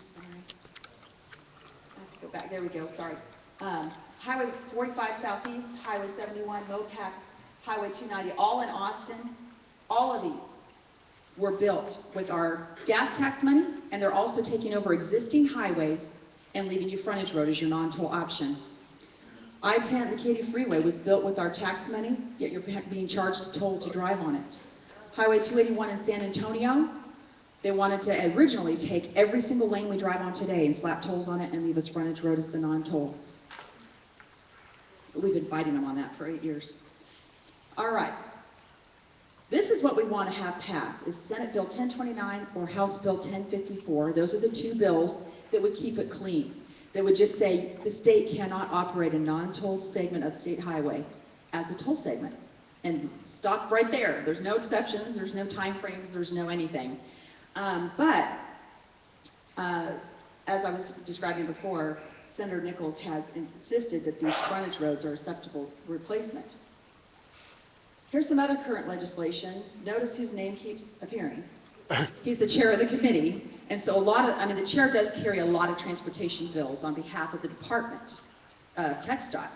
sorry. I have to go back. There we go. Sorry. Highway 45 Southeast, Highway 71, MoCap, Highway 290, all in Austin. All of these were built with our gas tax money, and they're also taking over existing highways and leaving you frontage road as your non-toll option. I-10, the Katy Freeway, was built with our tax money, yet you're being charged a toll to drive on it. Highway 281 in San Antonio, they wanted to originally take every single lane we drive on today and slap tolls on it and leave us frontage road as the non-toll. But we've been fighting them on that for 8 years. All right. This is what we want to have pass, is Senate Bill 1029 or House Bill 1054. Those are the two bills that would keep it clean. That would just say the state cannot operate a non-toll segment of the state highway as a toll segment. And stop right there. There's no exceptions, there's no time frames, there's no anything. As I was describing before, Senator Nichols has insisted that these frontage roads are acceptable replacement. Here's some other current legislation. Notice whose name keeps appearing. He's the chair of the committee, and so the chair does carry a lot of transportation bills on behalf of the department, TxDOT.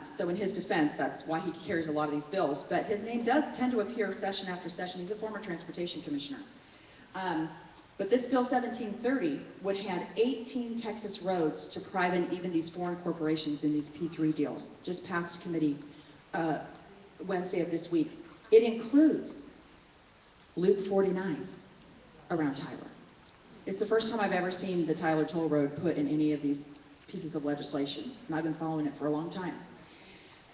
So in his defense, that's why he carries a lot of these bills. But his name does tend to appear session after session. He's a former transportation commissioner. But this Bill 1730 would hand 18 Texas roads to private, even these foreign corporations in these P3 deals. Just passed committee Wednesday of this week. It includes Loop 49 around Tyler. It's the first time I've ever seen the Tyler Toll Road put in any of these pieces of legislation, and I've been following it for a long time.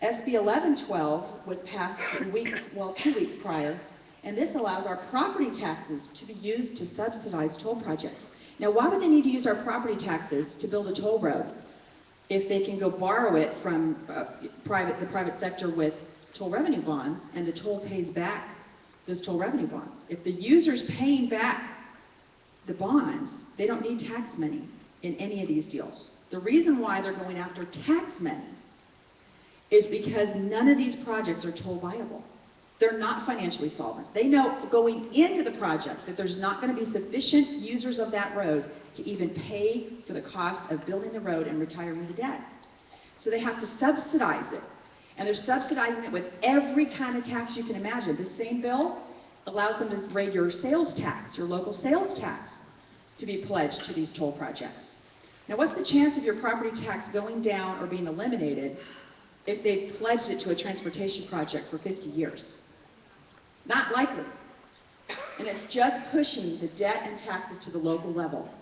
SB 1112 was passed 2 weeks prior, and this allows our property taxes to be used to subsidize toll projects. Now, why would they need to use our property taxes to build a toll road if they can go borrow it from the private sector with toll revenue bonds, and the toll pays back those toll revenue bonds? If the user's paying back the bonds, they don't need tax money in any of these deals. The reason why they're going after tax money is because none of these projects are toll viable. They're not financially solvent. They know going into the project that there's not going to be sufficient users of that road to even pay for the cost of building the road and retiring the debt. So they have to subsidize it. And they're subsidizing it with every kind of tax you can imagine. The same bill allows them to raise your sales tax, your local sales tax, to be pledged to these toll projects. Now, what's the chance of your property tax going down or being eliminated if they've pledged it to a transportation project for 50 years? Not likely. And it's just pushing the debt and taxes to the local level.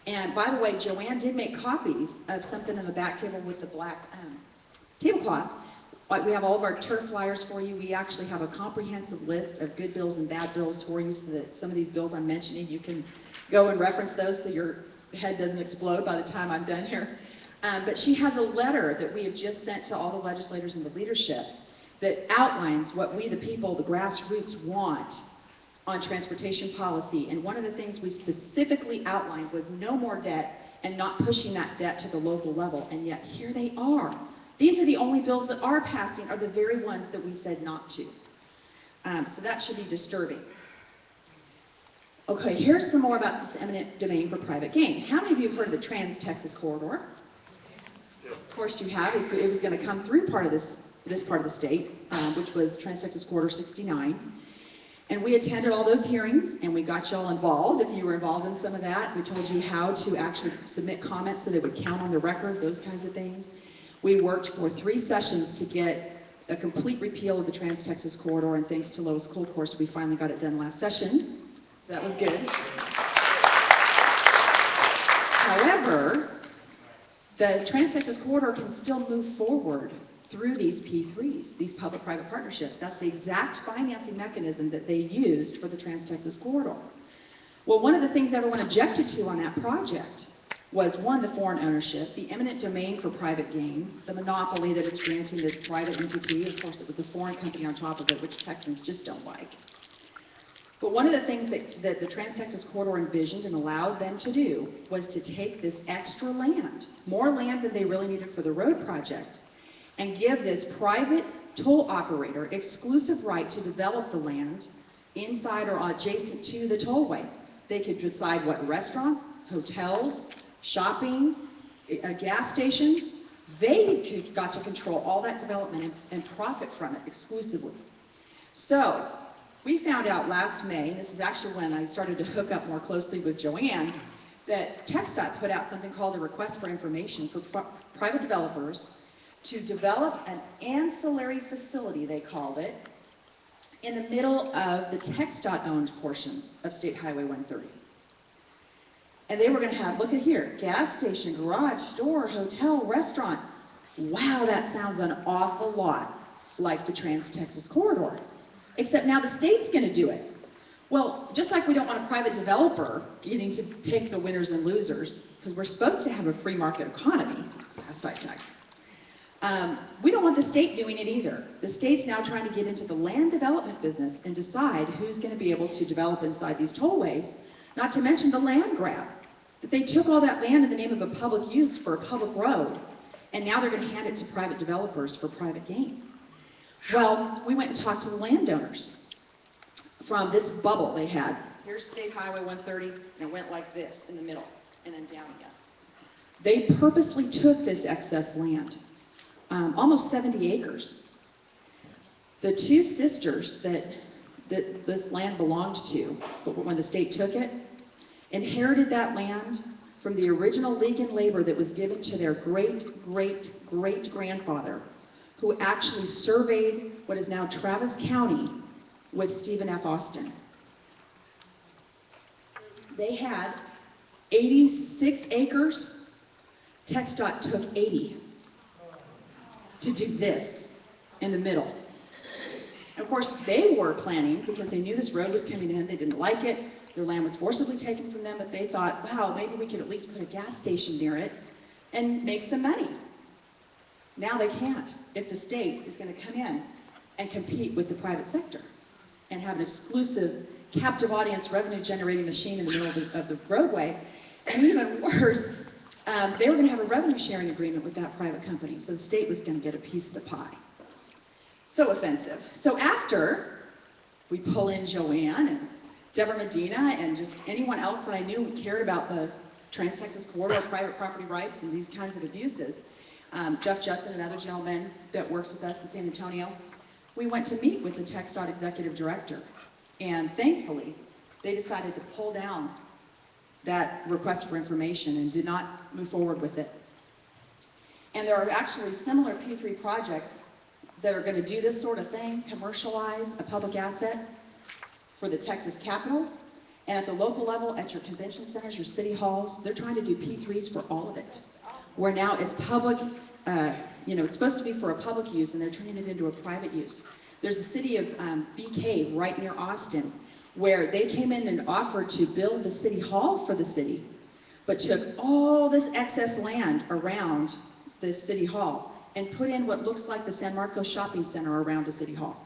And by the way, Joanne did make copies of something in the back table with the black tablecloth. We have all of our turf flyers for you. We actually have a comprehensive list of good bills and bad bills for you, so that some of these bills I'm mentioning, you can go and reference those so your head doesn't explode by the time I'm done here. But she has a letter that we have just sent to all the legislators and the leadership that outlines what we, the people, the grassroots, want on transportation policy. And one of the things we specifically outlined was no more debt and not pushing that debt to the local level. And yet here they are. These are the only bills that are passing, are the very ones that we said not to. So that should be disturbing. Okay, here's some more about this eminent domain for private gain. How many of you have heard of the Trans-Texas Corridor? Of course you have. It was going to come through part of this part of the state, which was Trans-Texas Corridor 69. And we attended all those hearings, and we got you all involved. If you were involved in some of that, we told you how to actually submit comments so they would count on the record, those kinds of things. We worked for 3 sessions to get a complete repeal of the Trans-Texas Corridor, and thanks to Lois Coldcourse, we finally got it done last session. So that was good. However, the Trans-Texas Corridor can still move forward through these P3s, these public-private partnerships. That's the exact financing mechanism that they used for the Trans-Texas Corridor. Well, one of the things everyone objected to on that project was, one, the foreign ownership, the eminent domain for private gain, the monopoly that it's granting this private entity. Of course, it was a foreign company on top of it, which Texans just don't like. But one of the things that the Trans-Texas Corridor envisioned and allowed them to do was to take this extra land, more land than they really needed for the road project, and give this private toll operator exclusive right to develop the land inside or adjacent to the tollway. They could decide what restaurants, hotels, shopping, gas stations, got to control all that development and profit from it exclusively. So we found out last May, and this is actually when I started to hook up more closely with Joanne, that TxDOT put out something called a request for information for private developers to develop an ancillary facility, they called it, in the middle of the TxDOT-owned portions of State Highway 130. And they were going to have, look at here, gas station, garage, store, hotel, restaurant. Wow, that sounds an awful lot like the Trans-Texas Corridor. Except now the state's going to do it. Well, just like we don't want a private developer getting to pick the winners and losers, because we're supposed to have a free market economy, that's sidetrack. We don't want the state doing it either. The state's now trying to get into the land development business and decide who's going to be able to develop inside these tollways, not to mention the land grab. That they took all that land in the name of a public use for a public road, and now they're going to hand it to private developers for private gain. Well, we went and talked to the landowners from this bubble they had. Here's State Highway 130, and it went like this in the middle, and then down again. They purposely took this excess land, almost 70 acres. The two sisters that this land belonged to, when the state took it, inherited that land from the original League and Labor that was given to their great-great-great-grandfather, who actually surveyed what is now Travis County with Stephen F. Austin. They had 86 acres. TxDOT took 80 to do this in the middle. And of course, they were planning, because they knew this road was coming in, they didn't like it, their land was forcibly taken from them, but they thought, wow, maybe we could at least put a gas station near it and make some money. Now they can't, if the state is going to come in and compete with the private sector and have an exclusive captive audience revenue generating machine in the middle of the roadway. And even worse, they were going to have a revenue sharing agreement with that private company, so the state was going to get a piece of the pie. So offensive. So after we pull in Joanne and Deborah Medina and just anyone else that I knew cared about the Trans-Texas Corridor, private property rights, and these kinds of abuses, Jeff Judson, another gentleman that works with us in San Antonio, we went to meet with the TxDOT executive director. And thankfully, they decided to pull down that request for information and did not move forward with it. And there are actually similar P3 projects that are going to do this sort of thing, commercialize a public asset for the Texas Capitol, and at the local level, at your convention centers, your city halls, they're trying to do P3s for all of it. Where now it's public, it's supposed to be for a public use, and they're turning it into a private use. There's a city of BK right near Austin, where they came in and offered to build the city hall for the city, but took all this excess land around this city hall and put in what looks like the San Marcos shopping center around a city hall,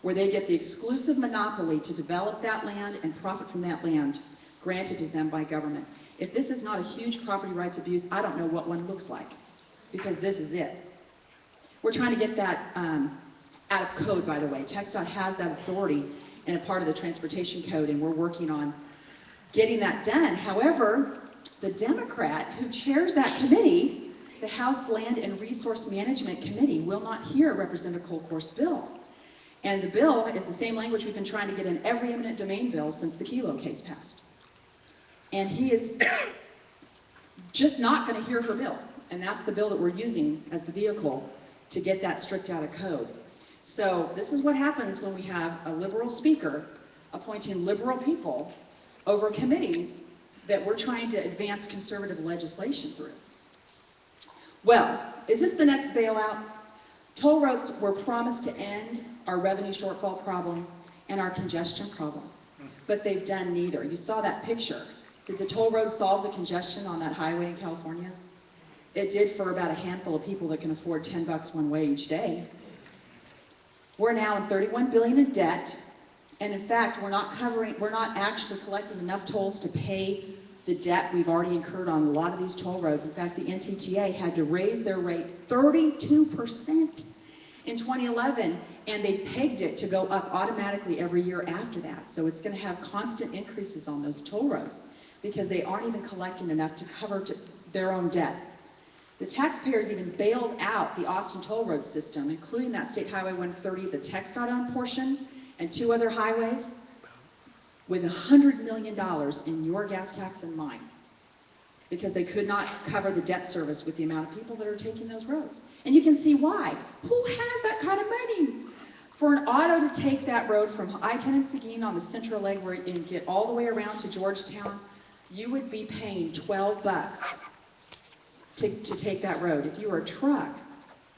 where they get the exclusive monopoly to develop that land and profit from that land granted to them by government. If this is not a huge property rights abuse, I don't know what one looks like, because this is it. We're trying to get that out of code, by the way. TxDOT has that authority in a part of the transportation code, and we're working on getting that done. However, the Democrat who chairs that committee, the House Land and Resource Management Committee, will not hear Representative Colcourt's bill. And the bill is the same language we've been trying to get in every eminent domain bill since the Kelo case passed. And he is just not going to hear her bill. And that's the bill that we're using as the vehicle to get that stripped out of code. So this is what happens when we have a liberal speaker appointing liberal people over committees that we're trying to advance conservative legislation through. Well, is this the next bailout? Toll roads were promised to end our revenue shortfall problem and our congestion problem, but they've done neither. You saw that picture. Did the toll roads solve the congestion on that highway in California? It did for about a handful of people that can afford $10 one way each day. We're now in $31 billion in debt, and in fact, we're not actually collecting enough tolls to pay the debt we've already incurred on a lot of these toll roads. In fact, the NTTA had to raise their rate 32% in 2011, and they pegged it to go up automatically every year after that. So it's going to have constant increases on those toll roads because they aren't even collecting enough to cover their own debt. The taxpayers even bailed out the Austin toll road system, including that State Highway 130, the TxDOT-owned portion, and 2 other highways, with $100 million in your gas tax and mine, because they could not cover the debt service with the amount of people that are taking those roads. And you can see why. Who has that kind of money? For an auto to take that road from I-10 and Seguin on the central leg where you get all the way around to Georgetown, you would be paying $12 to take that road. If you were a truck,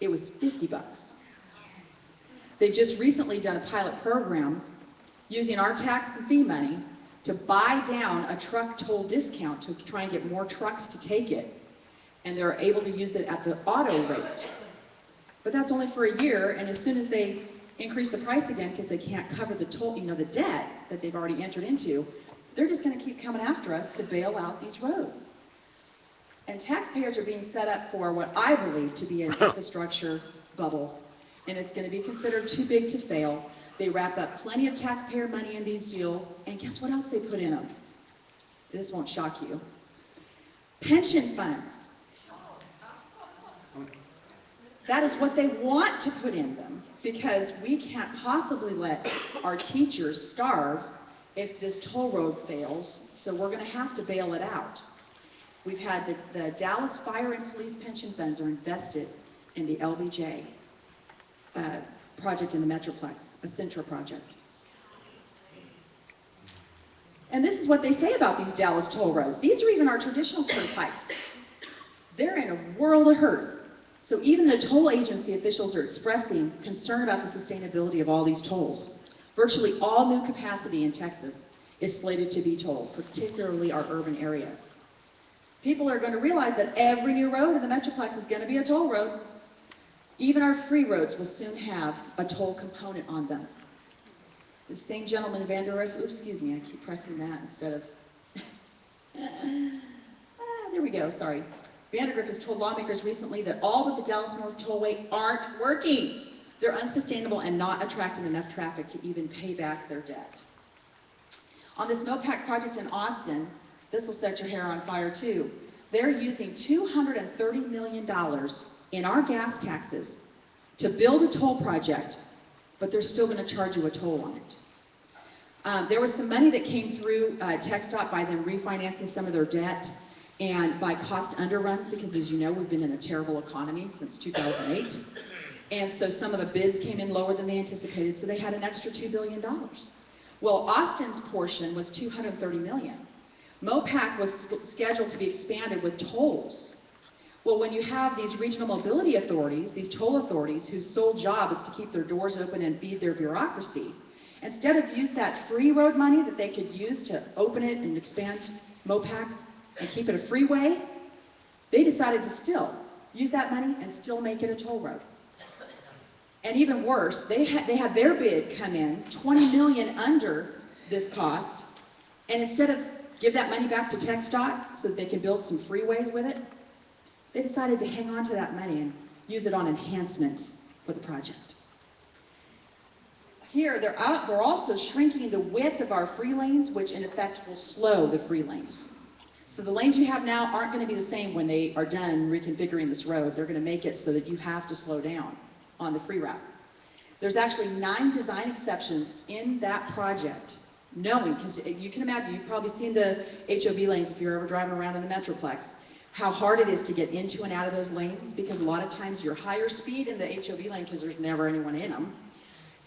it was $50. They've just recently done a pilot program using our tax and fee money to buy down a truck toll discount to try and get more trucks to take it. And they're able to use it at the auto rate. But that's only for a year, and as soon as they increase the price again because they can't cover the toll, the debt that they've already entered into, they're just going to keep coming after us to bail out these roads. And taxpayers are being set up for what I believe to be an infrastructure bubble, and it's going to be considered too big to fail. They wrap up plenty of taxpayer money in these deals, and guess what else they put in them? This won't shock you. Pension funds. That is what they want to put in them, because we can't possibly let our teachers starve if this toll road fails, so we're going to have to bail it out. We've had the Dallas Fire and Police pension funds are invested in the LBJ project in the Metroplex, a Centra project. And this is what they say about these Dallas toll roads. These are even our traditional turnpikes. They're in a world of hurt. So even the toll agency officials are expressing concern about the sustainability of all these tolls. Virtually all new capacity in Texas is slated to be tolled, particularly our urban areas. People are going to realize that every new road in the Metroplex is going to be a toll road. Even our free roads will soon have a toll component on them. The same gentleman, Vanderriff, oops, excuse me, I keep pressing that instead of, there we go, sorry. Vandergriff has told lawmakers recently that all but the Dallas North Tollway aren't working. They're unsustainable and not attracting enough traffic to even pay back their debt. On this MOPAC project in Austin, this will set your hair on fire too. They're using $230 million in our gas taxes to build a toll project, but they're still going to charge you a toll on it. There was some money that came through TxDOT by them refinancing some of their debt and by cost underruns, because as you know, we've been in a terrible economy since 2008. And so some of the bids came in lower than they anticipated, so they had an extra $2 billion. Well, Austin's portion was $230 million. MOPAC was scheduled to be expanded with tolls. Well, when you have these regional mobility authorities, these toll authorities whose sole job is to keep their doors open and feed their bureaucracy, instead of use that free road money that they could use to open it and expand MOPAC and keep it a freeway, they decided to still use that money and still make it a toll road. And even worse, they had their bid come in $20 million under this cost, and instead of give that money back to TxDOT so that they can build some freeways with it, they decided to hang on to that money and use it on enhancements for the project. Here, they're also shrinking the width of our free lanes, which in effect will slow the free lanes. So the lanes you have now aren't going to be the same when they are done reconfiguring this road. They're going to make it so that you have to slow down on the free route. There's actually 9 design exceptions in that project, knowing, because you can imagine, you've probably seen the HOV lanes if you're ever driving around in the Metroplex, how hard it is to get into and out of those lanes, because a lot of times you're higher speed in the HOV lane because there's never anyone in them.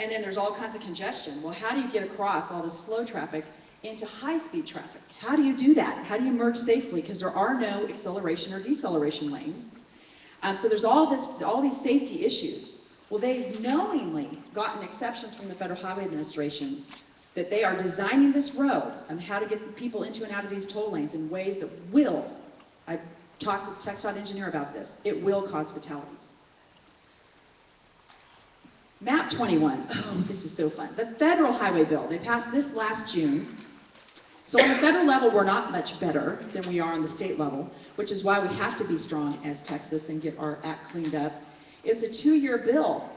And then there's all kinds of congestion. Well, how do you get across all this slow traffic into high-speed traffic? How do you do that? How do you merge safely? Because there are no acceleration or deceleration lanes. So there's all these safety issues. Well, they've knowingly gotten exceptions from the Federal Highway Administration that they are designing this road and how to get the people into and out of these toll lanes in ways that will, I talked with the TxDOT engineer about this, it will cause fatalities. Map 21, oh, this is so fun. The federal highway bill, they passed this last June. So on the federal level, we're not much better than we are on the state level, which is why we have to be strong as Texas and get our act cleaned up. It's a 2-year bill.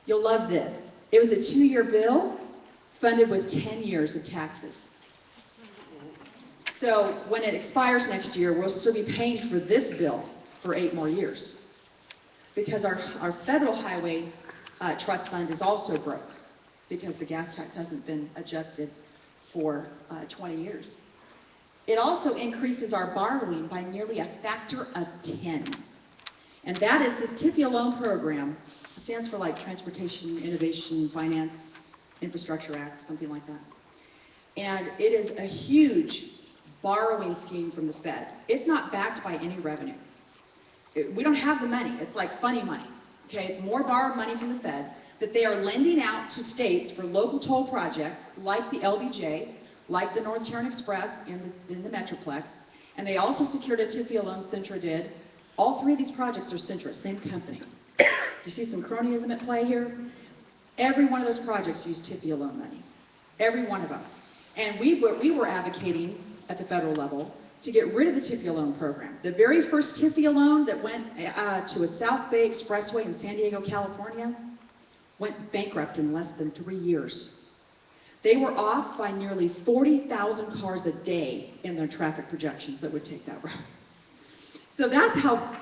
You'll love this. It was a 2-year bill funded with 10 years of taxes. So when it expires next year, we'll still be paying for this bill for 8 more years. Because our federal highway trust fund is also broke because the gas tax hasn't been adjusted for 20 years. It also increases our borrowing by nearly a factor of 10. And that is this TIFIA loan program. It stands for like Transportation Innovation Finance Infrastructure Act, something like that. And it is a huge borrowing scheme from the Fed. It's not backed by any revenue. We don't have the money. It's like funny money. Okay, it's more borrowed money from the Fed that they are lending out to states for local toll projects like the LBJ, like the North Huron Express in the Metroplex, and they also secured a TIFIA loan, Centra did. All 3 of these projects are Centra, same company. You see some cronyism at play here? Every one of those projects used TIFIA loan money. Every one of them. And we were advocating at the federal level to get rid of the TIFIA loan program. The very first TIFIA loan that went to a South Bay Expressway in San Diego, California, went bankrupt in less than 3 years. They were off by nearly 40,000 cars a day in their traffic projections that would take that route. So that's how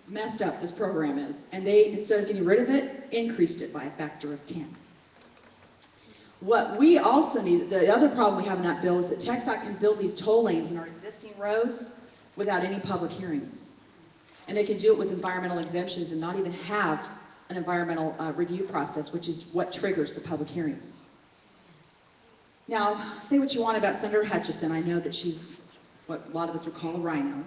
messed up this program is. And they, instead of getting rid of it, increased it by a factor of 10. What we also need, the other problem we have in that bill is that TxDOT can build these toll lanes in our existing roads without any public hearings. And they can do it with environmental exemptions and not even have an environmental review process, which is what triggers the public hearings. Now, say what you want about Senator Hutchison. I know that she's what a lot of us would call a rhino,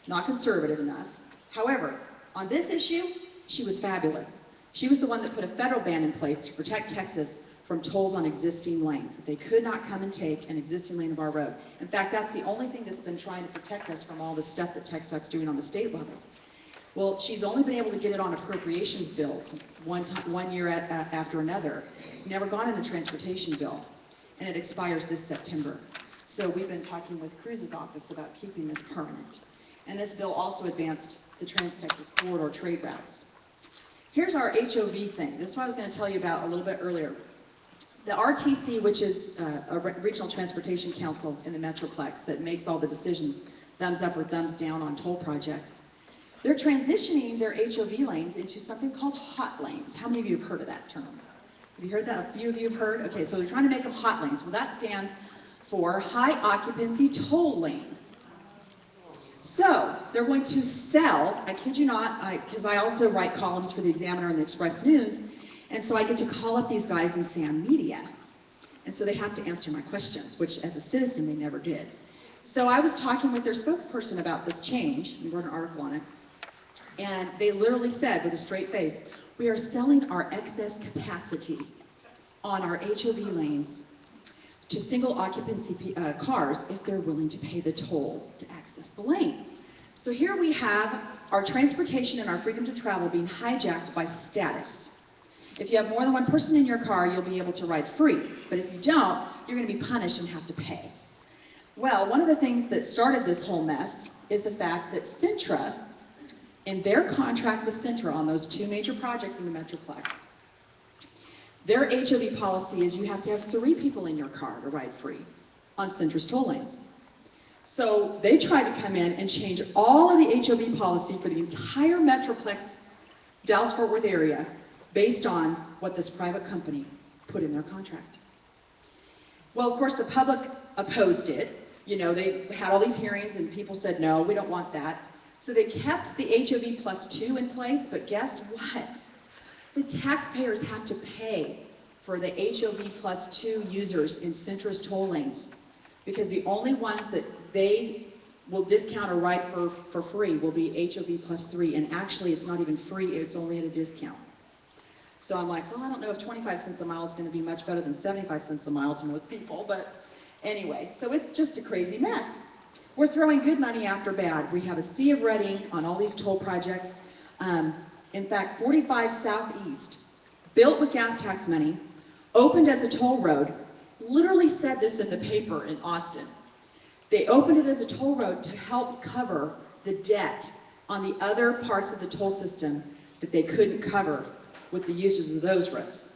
not conservative enough. However, on this issue, she was fabulous. She was the one that put a federal ban in place to protect Texas from tolls on existing lanes, that they could not come and take an existing lane of our road. In fact, that's the only thing that's been trying to protect us from all the stuff that TxDOT's doing on the state level. Well, she's only been able to get it on appropriations bills one year after another. It's never gone in a transportation bill, and it expires this September. So we've been talking with Cruz's office about keeping this permanent. And this bill also advanced the Trans-Texas corridor trade routes. Here's our HOV thing. This is what I was going to tell you about a little bit earlier. The RTC, which is a Regional Transportation Council in the Metroplex that makes all the decisions, thumbs up or thumbs down on toll projects, they're transitioning their HOV lanes into something called hot lanes. How many of you have heard of that term? Have you heard that? A few of you have heard? Okay, so they're trying to make them hot lanes. Well, that stands for high occupancy toll lane. So they're going to sell, I kid you not, because I also write columns for the Examiner and the Express News, and so I get to call up these guys in Sam Media. And so they have to answer my questions, which as a citizen they never did. So I was talking with their spokesperson about this change, and wrote an article on it, and they literally said with a straight face, we are selling our excess capacity on our HOV lanes to single occupancy cars if they're willing to pay the toll to access the lane. So here we have our transportation and our freedom to travel being hijacked by status. If you have more than one person in your car, you'll be able to ride free. But if you don't, you're going to be punished and have to pay. Well, one of the things that started this whole mess is the fact that Centra, in their contract with Centra on those 2 major projects in the Metroplex, their HOV policy is you have to have 3 people in your car to ride free on Centra's toll lanes. So they tried to come in and change all of the HOV policy for the entire Metroplex, Dallas-Fort Worth area, based on what this private company put in their contract. Well, of course, the public opposed it. You know, they had all these hearings and people said, no, we don't want that. So they kept the HOV +2 in place, but guess what? The taxpayers have to pay for the HOV +2 users in Centra's toll lanes, because the only ones that they will discount or ride for free will be HOV +3, and actually it's not even free, it's only at a discount. So I'm like, well, I don't know if 25 cents a mile is going to be much better than 75 cents a mile to most people, but anyway, so it's just a crazy mess. We're throwing good money after bad. We have a sea of red ink on all these toll projects. In fact, 45 Southeast, built with gas tax money, opened as a toll road, literally said this in the paper in Austin. They opened it as a toll road to help cover the debt on the other parts of the toll system that they couldn't cover with the users of those roads.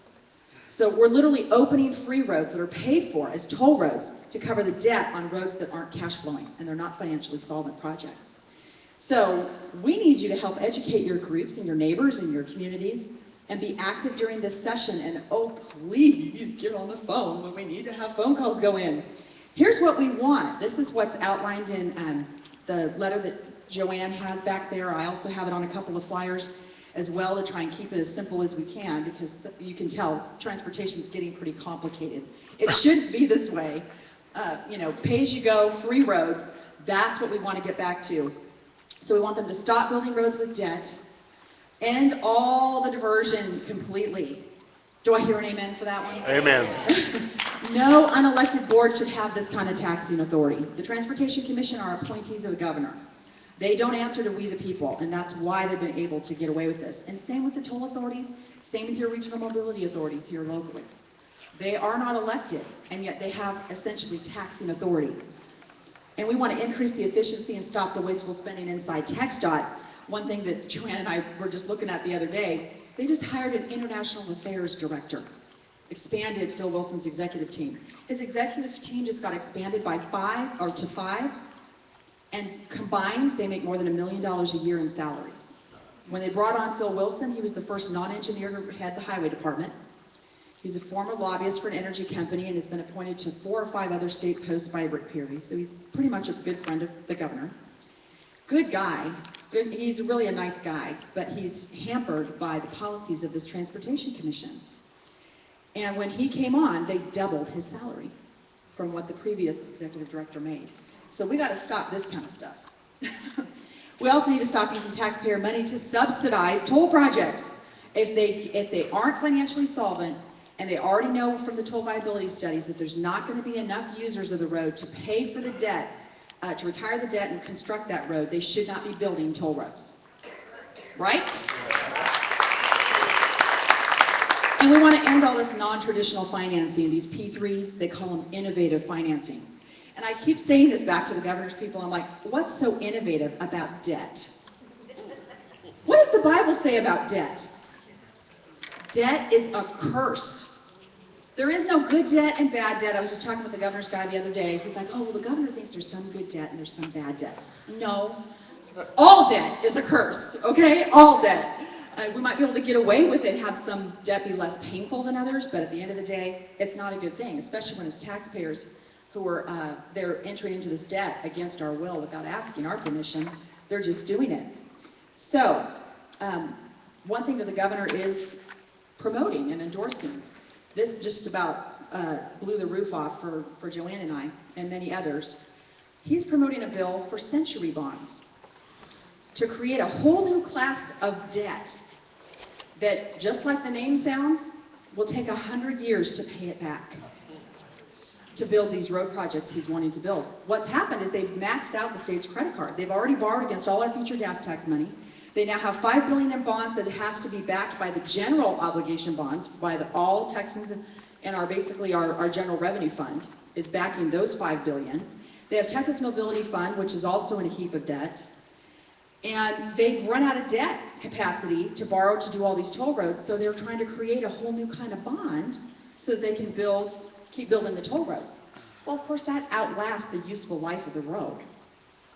So we're literally opening free roads that are paid for as toll roads to cover the debt on roads that aren't cash flowing and they're not financially solvent projects. So we need you to help educate your groups and your neighbors and your communities and be active during this session. And oh, please get on the phone when we need to have phone calls go in. Here's what we want. This is what's outlined in the letter that Joanne has back there. I also have it on a couple of flyers as well to try and keep it as simple as we can, because you can tell transportation is getting pretty complicated. It shouldn't be this way. Pay as you go, free roads, that's what we want to get back to. So we want them to stop building roads with debt, end all the diversions completely. Do I hear an amen for that one? Amen. No unelected board should have this kind of taxing authority. The Transportation Commission are appointees of the governor. They don't answer to we the people, and that's why they've been able to get away with this. And same with the toll authorities, same with your regional mobility authorities here locally. They are not elected, and yet they have essentially taxing authority. And we want to increase the efficiency and stop the wasteful spending inside TxDOT. One thing that Joanne and I were just looking at the other day, they just hired an international affairs director, expanded Phil Wilson's executive team. His executive team just got expanded by 5, and combined, they make more than $1 million a year in salaries. When they brought on Phil Wilson, he was the first non-engineer to head the highway department. He's a former lobbyist for an energy company and has been appointed to 4 or 5 other state posts by Rick Perry, so he's pretty much a good friend of the governor. Good guy. He's really a nice guy, but he's hampered by the policies of this Transportation Commission. And when he came on, they doubled his salary from what the previous executive director made. So we got to stop this kind of stuff. We also need to stop using taxpayer money to subsidize toll projects. If they aren't financially solvent, and they already know from the toll viability studies that there's not going to be enough users of the road to pay for the debt, to retire the debt and construct that road, they should not be building toll roads. Right? And we want to end all this non-traditional financing, these P3s, they call them innovative financing. And I keep saying this back to the governor's people, I'm like, what's so innovative about debt? What does the Bible say about debt? Debt is a curse. There is no good debt and bad debt. I was just talking with the governor's guy the other day. He's like, oh, well, the governor thinks there's some good debt and there's some bad debt. No, all debt is a curse, okay? All debt. We might be able to get away with it, have some debt be less painful than others, but at the end of the day, it's not a good thing, especially when it's taxpayers who are they're entering into this debt against our will without asking our permission. They're just doing it. So one thing that the governor is promoting and endorsing, this just about blew the roof off for Joanne and I and many others. He's promoting a bill for century bonds to create a whole new class of debt that, just like the name sounds, will take 100 years to pay it back, to build these road projects he's wanting to build. What's happened is they've maxed out the state's credit card. They've already borrowed against all our future gas tax money. They now have $5 billion in bonds that has to be backed by the general obligation bonds, by all Texans, and basically our general revenue fund is backing those $5 billion. They have Texas Mobility Fund, which is also in a heap of debt. And they've run out of debt capacity to borrow to do all these toll roads, so they're trying to create a whole new kind of bond so that they can keep building the toll roads. Well, of course, that outlasts the useful life of the road.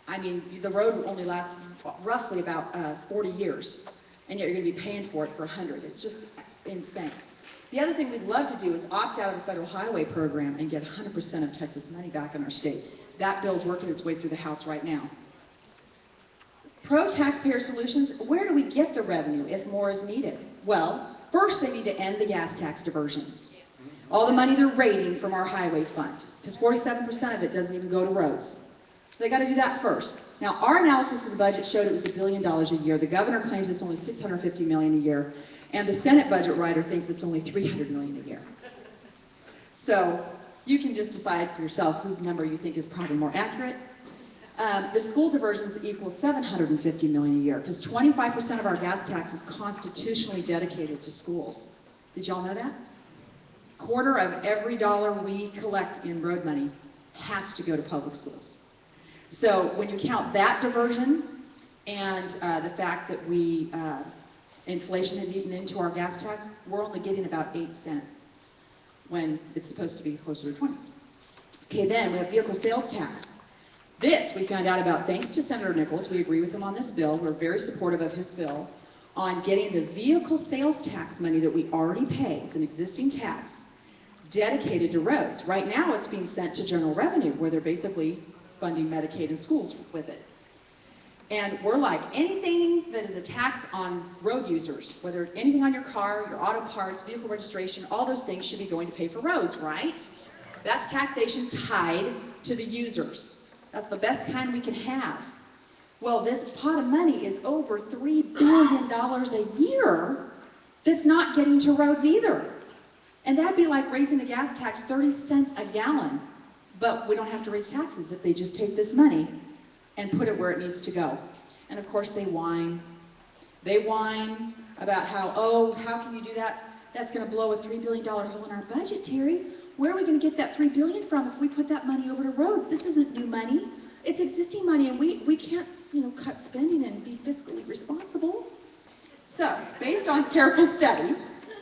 I mean, the road only lasts roughly about 40 years, and yet you're going to be paying for it for 100. It's just insane. The other thing we'd love to do is opt out of the federal highway program and get 100% of Texas money back in our state. That bill's working its way through the House right now. Pro-taxpayer solutions, where do we get the revenue if more is needed? Well, first they need to end the gas tax diversions. All the money they're raiding from our highway fund, because 47% of it doesn't even go to roads. So they got to do that first. Now, our analysis of the budget showed it was $1 billion a year. The governor claims it's only $650 million a year, and the Senate budget writer thinks it's only $300 million a year. So you can just decide for yourself whose number you think is probably more accurate. The school diversions equal $750 million a year, because 25% of our gas tax is constitutionally dedicated to schools. Did y'all know that? Quarter of every dollar we collect in road money has to go to public schools. So when you count that diversion and the fact that we inflation has eaten into our gas tax, we're only getting about 8 cents when it's supposed to be closer to 20. Okay, then we have vehicle sales tax. This we found out about thanks to Senator Nichols. We agree with him on this bill. We're very supportive of his bill on getting the vehicle sales tax money that we already pay. It's an existing tax dedicated to roads. Right now it's being sent to general revenue where they're basically funding Medicaid and schools with it. And we're like, anything that is a tax on road users, whether anything on your car, your auto parts, vehicle registration, all those things should be going to pay for roads, right? That's taxation tied to the users. That's the best kind we can have. Well, this pot of money is over $3 billion a year that's not getting to roads either. And that'd be like raising the gas tax 30 cents a gallon. But we don't have to raise taxes if they just take this money and put it where it needs to go. And of course they whine. They whine about how, oh, how can you do that? That's going to blow a $3 billion hole in our budget, Terry. Where are we going to get that $3 billion from if we put that money over to roads? This isn't new money. It's existing money, and we can't, cut spending and be fiscally responsible. So, based on careful study,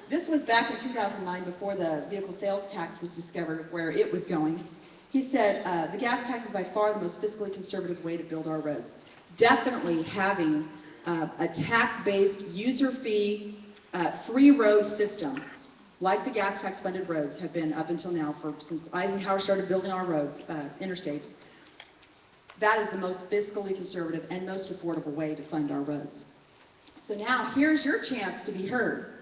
this was back in 2009 before the vehicle sales tax was discovered where it was going. He said, the gas tax is by far the most fiscally conservative way to build our roads. Definitely having a tax-based, user fee, free road system, like the gas tax funded roads have been up until now since Eisenhower started building our roads, interstates. That is the most fiscally conservative and most affordable way to fund our roads. So now here's your chance to be heard.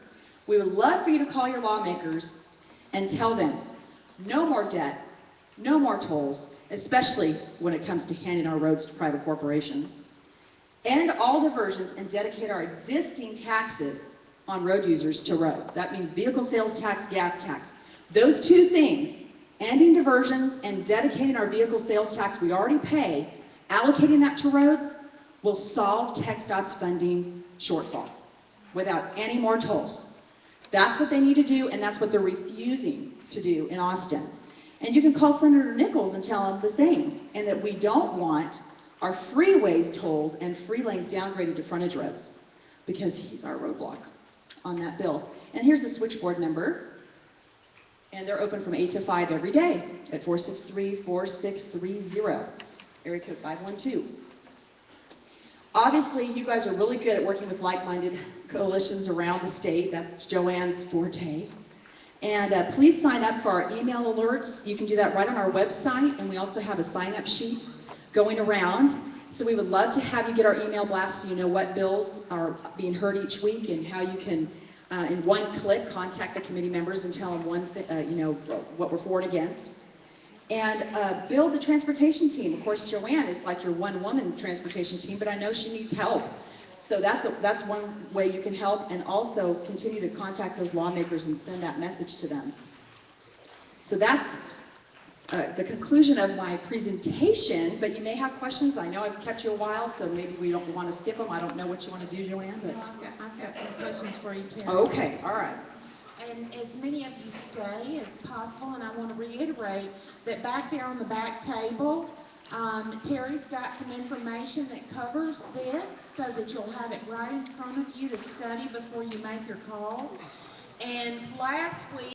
We would love for you to call your lawmakers and tell them no more debt, no more tolls, especially when it comes to handing our roads to private corporations. End all diversions and dedicate our existing taxes on road users to roads. That means vehicle sales tax, gas tax. Those two things, ending diversions and dedicating our vehicle sales tax we already pay, allocating that to roads, will solve TxDOT's funding shortfall without any more tolls. That's what they need to do, and that's what they're refusing to do in Austin. And you can call Senator Nichols and tell him the same, and that we don't want our freeways tolled and free lanes downgraded to frontage roads, because he's our roadblock on that bill. And here's the switchboard number. And they're open from 8 to 5 every day at 463-4630, area code 512. Obviously, you guys are really good at working with like-minded coalitions around the state. That's Joanne's forte. And please sign up for our email alerts. You can do that right on our website, and we also have a sign-up sheet going around. So we would love to have you get our email blast so you know what bills are being heard each week and how you can in one click, contact the committee members and tell them what we're for and against. And build the transportation team. Of course, Joanne is like your one-woman transportation team, but I know she needs help. So that's one way you can help, and also continue to contact those lawmakers and send that message to them. So that's the conclusion of my presentation, but you may have questions. I know I've kept you a while, so maybe we don't want to skip them. I don't know what you want to do, Joanne. But I've got some questions for you, Terri. Okay, all right. And as many of you stay as possible, and I want to reiterate that back there on the back table, Terri's got some information that covers this so that you'll have it right in front of you to study before you make your calls. And last week,